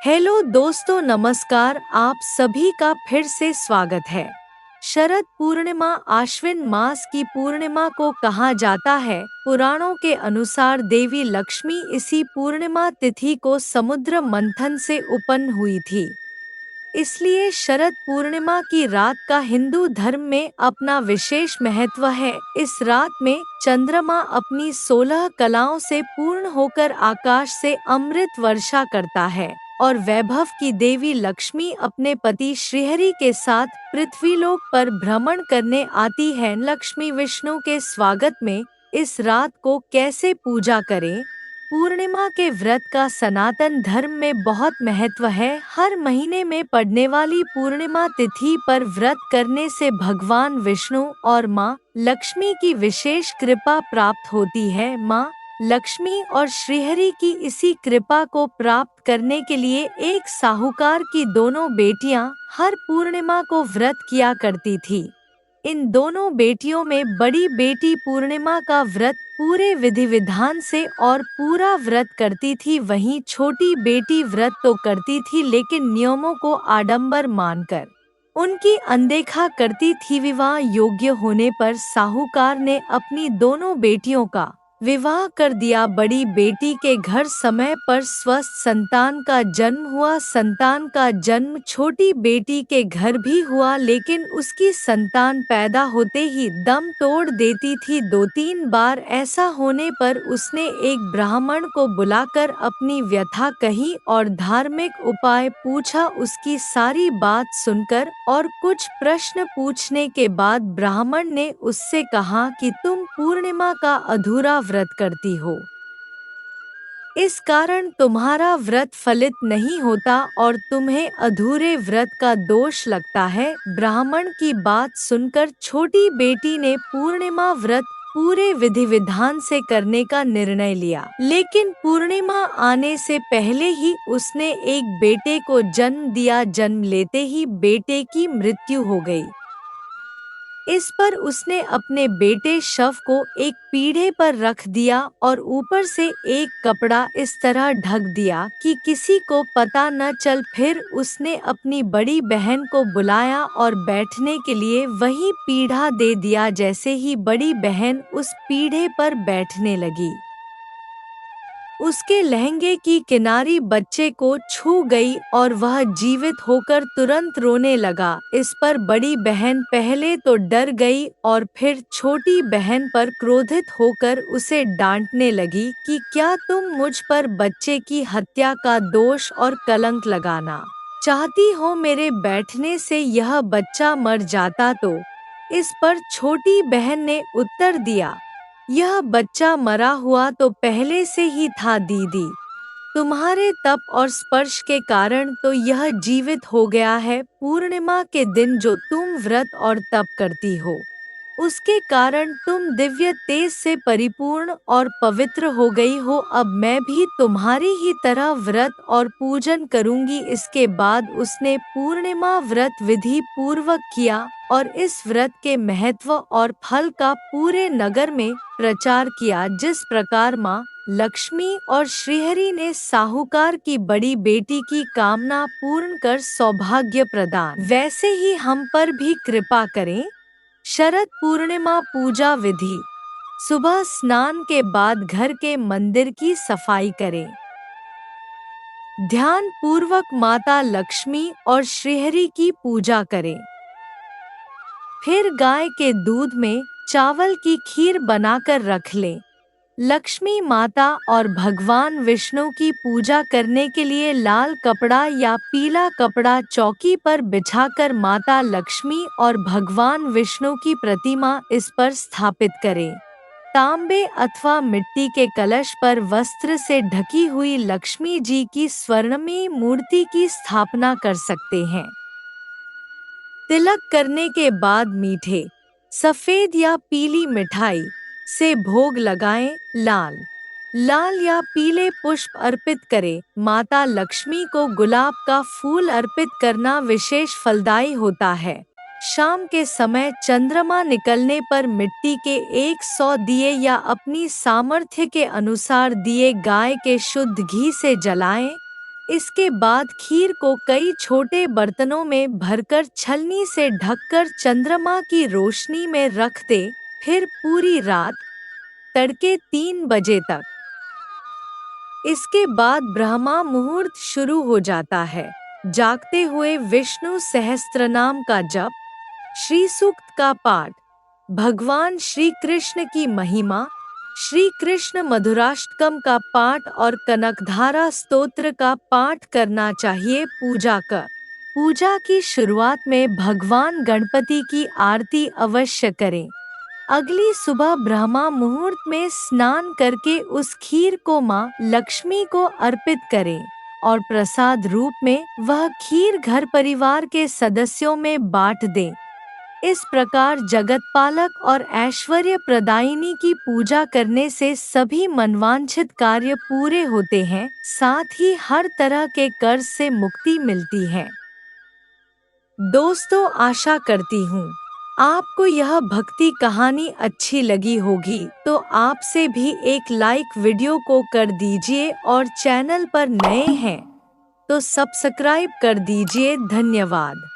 Hello दोस्तों, नमस्कार। आप सभी का फिर से स्वागत है। शरद पूर्णिमा आश्विन मास की पूर्णिमा को कहा जाता है। पुराणों के अनुसार देवी लक्ष्मी इसी पूर्णिमा तिथि को समुद्र मंथन से उत्पन्न हुई थी। इसलिए शरद पूर्णिमा की रात का हिंदू धर्म में अपना विशेष महत्व है। इस रात में चंद्रमा अपनी 16 कलाओं से पूर्ण होकर आकाश से अमृत वर्षा करता है और वैभव की देवी लक्ष्मी अपने पति श्रीहरि के साथ पृथ्वीलोक पर भ्रमण करने आती है। लक्ष्मी विष्णु के स्वागत में इस रात को कैसे पूजा करें? पूर्णिमा के व्रत का सनातन धर्म में बहुत महत्व है। हर महीने में पड़ने वाली पूर्णिमा तिथि पर व्रत करने से भगवान विष्णु और माँ लक्ष्मी की विशेष कृपा प्राप्त होती है। माँ लक्ष्मी और श्रीहरि की इसी कृपा को प्राप्त करने के लिए एक साहूकार की दोनों बेटियां हर पूर्णिमा को व्रत किया करती थी। इन दोनों बेटियों में बड़ी बेटी पूर्णिमा का व्रत पूरे विधि विधान से और पूरा व्रत करती थी, वहीं छोटी बेटी व्रत तो करती थी लेकिन नियमों को आडंबर मानकर उनकी अनदेखा करती थी। विवाह योग्य होने पर साहूकार ने अपनी दोनों बेटियों का विवाह कर दिया। बड़ी बेटी के घर समय पर स्वस्थ संतान का जन्म हुआ। संतान का जन्म छोटी बेटी के घर भी हुआ, लेकिन उसकी संतान पैदा होते ही दम तोड़ देती थी। 2-3 बार ऐसा होने पर उसने एक ब्राह्मण को बुलाकर अपनी व्यथा कही और धार्मिक उपाय पूछा। उसकी सारी बात सुनकर और कुछ प्रश्न पूछने के बाद ब्राह्मण ने उससे कहा कि तुम पूर्णिमा का अधूरा व्रत करती हो, इस कारण तुम्हारा व्रत फलित नहीं होता और तुम्हें अधूरे व्रत का दोष लगता है। ब्राह्मण की बात सुनकर छोटी बेटी ने पूर्णिमा व्रत पूरे विधि विधान से करने का निर्णय लिया, लेकिन पूर्णिमा आने से पहले ही उसने एक बेटे को जन्म दिया। जन्म लेते ही बेटे की मृत्यु हो गई। इस पर उसने अपने बेटे शव को एक पीढ़े पर रख दिया और ऊपर से एक कपड़ा इस तरह ढक दिया कि किसी को पता न चल। फिर उसने अपनी बड़ी बहन को बुलाया और बैठने के लिए वही पीढ़ा दे दिया। जैसे ही बड़ी बहन उस पीढ़े पर बैठने लगी, उसके लहंगे की किनारी बच्चे को छू गई और वह जीवित होकर तुरंत रोने लगा। इस पर बड़ी बहन पहले तो डर गई और फिर छोटी बहन पर क्रोधित होकर उसे डांटने लगी कि क्या तुम मुझ पर बच्चे की हत्या का दोष और कलंक लगाना चाहती हो? मेरे बैठने से यह बच्चा मर जाता तो? इस पर छोटी बहन ने उत्तर दिया, यह बच्चा मरा हुआ तो पहले से ही था दीदी, तुम्हारे तप और स्पर्श के कारण तो यह जीवित हो गया है। पूर्णिमा के दिन जो तुम व्रत और तप करती हो, उसके कारण तुम दिव्य तेज से परिपूर्ण और पवित्र हो गई हो। अब मैं भी तुम्हारी ही तरह व्रत और पूजन करूंगी। इसके बाद उसने पूर्णिमा व्रत विधि पूर्वक किया और इस व्रत के महत्व और फल का पूरे नगर में प्रचार किया। जिस प्रकार माँ लक्ष्मी और श्रीहरि ने साहूकार की बड़ी बेटी की कामना पूर्ण कर सौभाग्य प्रदान, वैसे ही हम पर भी कृपा करें। शरद पूर्णिमा पूजा विधि: सुबह स्नान के बाद घर के मंदिर की सफाई करें। ध्यान पूर्वक माता लक्ष्मी और श्रीहरि की पूजा करें। फिर गाय के दूध में चावल की खीर बनाकर रख लें। लक्ष्मी माता और भगवान विष्णु की पूजा करने के लिए लाल कपड़ा या पीला कपड़ा चौकी पर बिछाकर माता लक्ष्मी और भगवान विष्णु की प्रतिमा इस पर स्थापित करें। तांबे अथवा मिट्टी के कलश पर वस्त्र से ढकी हुई लक्ष्मी जी की स्वर्णमयी मूर्ति की स्थापना कर सकते हैं। तिलक करने के बाद मीठे, सफेद या पीली मिठाई से भोग लगाएं। लाल या पीले पुष्प अर्पित करें। माता लक्ष्मी को गुलाब का फूल अर्पित करना विशेष फलदायी होता है। शाम के समय चंद्रमा निकलने पर मिट्टी के 100 दिए या अपनी सामर्थ्य के अनुसार दिए गाय के शुद्ध घी से जलाएं। इसके बाद खीर को कई छोटे बर्तनों में भरकर छलनी से ढककर चंद्रमा की रोशनी में रख दे, फिर पूरी रात तड़के 3 बजे तक। इसके बाद ब्रह्मा मुहूर्त शुरू हो जाता है। जागते हुए विष्णु सहस्त्रनाम का जप, श्री सूक्त का पाठ, भगवान श्री कृष्ण की महिमा, श्री कृष्ण मधुराष्टकम का पाठ और कनकधारा स्तोत्र का पाठ करना चाहिए। पूजा की शुरुआत में भगवान गणपति की आरती अवश्य करें। अगली सुबह ब्रह्मा मुहूर्त में स्नान करके उस खीर को माँ लक्ष्मी को अर्पित करें और प्रसाद रूप में वह खीर घर परिवार के सदस्यों में बांट दें। इस प्रकार जगतपालक और ऐश्वर्य प्रदायिनी की पूजा करने से सभी मनवांछित कार्य पूरे होते हैं, साथ ही हर तरह के कर्ज से मुक्ति मिलती है। दोस्तों, आशा करती हूँ आपको यह भक्ति कहानी अच्छी लगी होगी, तो आपसे भी एक लाइक वीडियो को कर दीजिए और चैनल पर नए हैं तो सब्सक्राइब कर दीजिए। धन्यवाद।